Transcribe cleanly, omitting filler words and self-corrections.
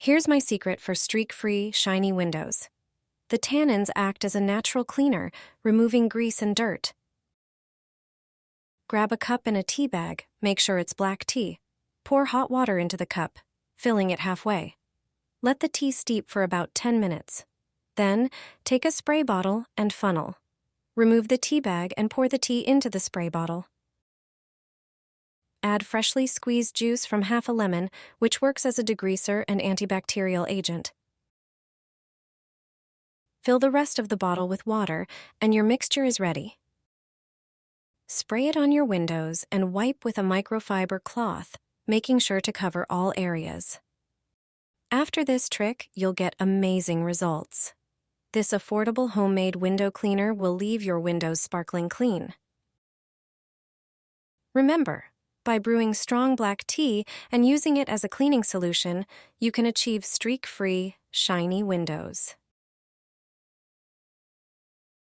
Here's my secret for streak-free, shiny windows. The tannins act as a natural cleaner, removing grease and dirt. Grab a cup and a tea bag, make sure it's black tea. Pour hot water into the cup, filling it halfway. Let the tea steep for about 10 minutes. Then, take a spray bottle and funnel. Remove the tea bag and pour the tea into the spray bottle. Add freshly squeezed juice from half a lemon, which works as a degreaser and antibacterial agent. Fill the rest of the bottle with water, and your mixture is ready. Spray it on your windows and wipe with a microfiber cloth, making sure to cover all areas. After this trick, you'll get amazing results. This affordable homemade window cleaner will leave your windows sparkling clean. Remember, by brewing strong black tea and using it as a cleaning solution, you can achieve streak-free, shiny windows.